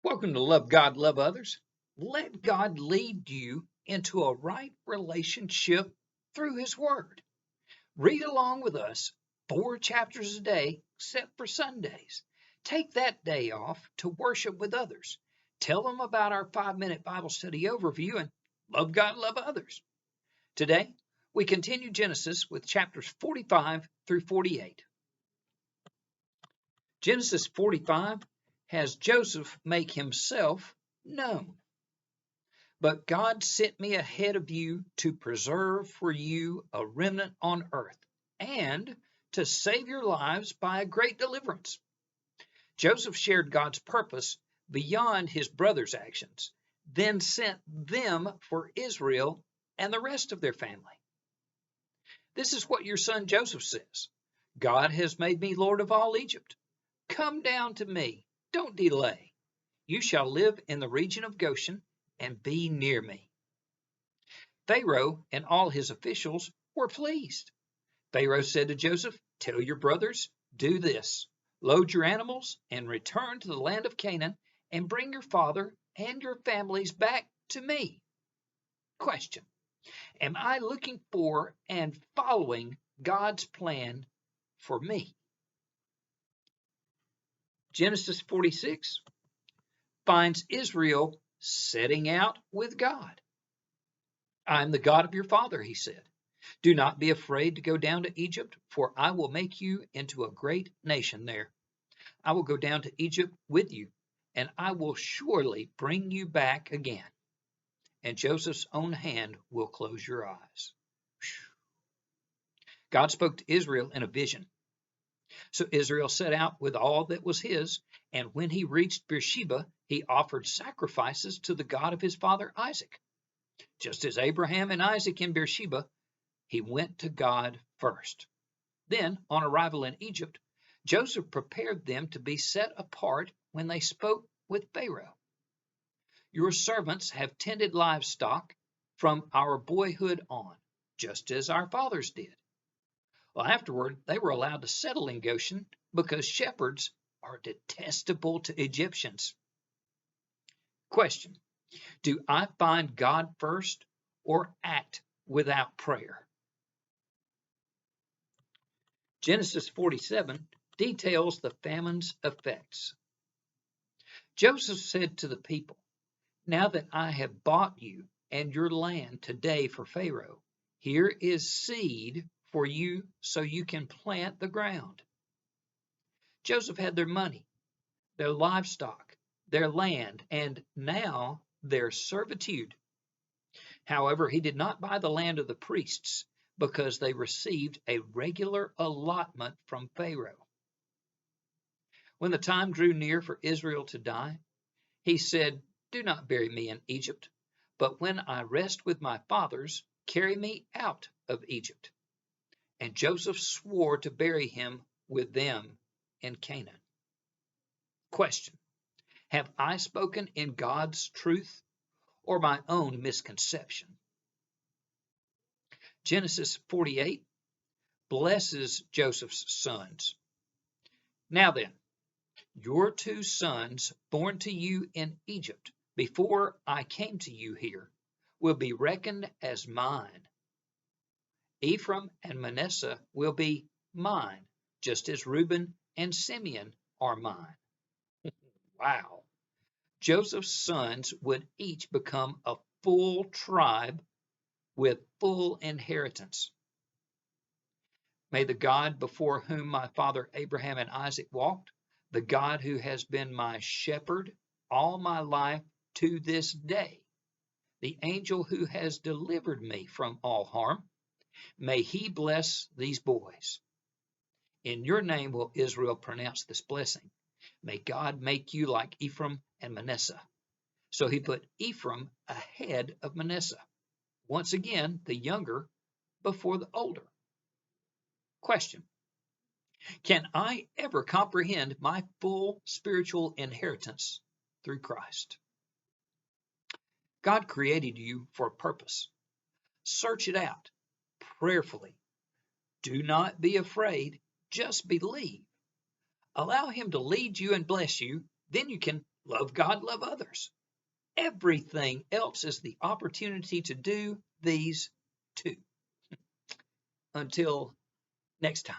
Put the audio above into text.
Welcome to Love God, Love Others. Let God lead you into a right relationship through His Word. Read along with us 4 chapters a day, except for Sundays. Take that day off to worship with others. Tell them about our 5-minute Bible study overview and love God, love others. Today, we continue Genesis with chapters 45 through 48. Genesis 45 has Joseph make himself known. But God sent me ahead of you to preserve for you a remnant on earth and to save your lives by a great deliverance. Joseph shared God's purpose beyond his brothers' actions, then sent them for Israel and the rest of their family. This is what your son Joseph says. God has made me Lord of all Egypt. Come down to me. Don't delay. You shall live in the region of Goshen and be near me. Pharaoh and all his officials were pleased. Pharaoh said to Joseph, tell your brothers, do this. Load your animals and return to the land of Canaan and bring your father and your families back to me. Question. Am I looking for and following God's plan for me? Genesis 46 finds Israel setting out with God. I am the God of your father, he said. Do not be afraid to go down to Egypt, for I will make you into a great nation there. I will go down to Egypt with you, and I will surely bring you back again. And Joseph's own hand will close your eyes. God spoke to Israel in a vision. So Israel set out with all that was his, and when he reached Beersheba, he offered sacrifices to the God of his father Isaac. Just as Abraham and Isaac in Beersheba, he went to God first. Then, on arrival in Egypt, Joseph prepared them to be set apart when they spoke with Pharaoh. Your servants have tended livestock from our boyhood on, just as our fathers did. Well, afterward, they were allowed to settle in Goshen because shepherds are detestable to Egyptians. Question. Do I find God first or act without prayer? Genesis 47 details the famine's effects. Joseph said to the people, now that I have bought you and your land today for Pharaoh, here is seed for you so you can plant the ground. Joseph had their money, their livestock, their land, and now their servitude. However, he did not buy the land of the priests because they received a regular allotment from Pharaoh. When the time drew near for Israel to die, he said, do not bury me in Egypt, but when I rest with my fathers, carry me out of Egypt. And Joseph swore to bury him with them in Canaan. Question. Have I spoken in God's truth or my own misconception? Genesis 48 blesses Joseph's sons. Now then, your 2 sons born to you in Egypt before I came to you here will be reckoned as mine. Ephraim and Manasseh will be mine, just as Reuben and Simeon are mine. Wow. Joseph's sons would each become a full tribe with full inheritance. May the God before whom my father Abraham and Isaac walked, the God who has been my shepherd all my life to this day, the angel who has delivered me from all harm, may he bless these boys. In your name will Israel pronounce this blessing. May God make you like Ephraim and Manasseh. So he put Ephraim ahead of Manasseh. Once again, the younger before the older. Question. Can I ever comprehend my full spiritual inheritance through Christ? God created you for a purpose. Search it out prayerfully. Do not be afraid, just believe. Allow him to lead you and bless you, then you can Love God, love others. Everything else is the opportunity to do these two. Until next time.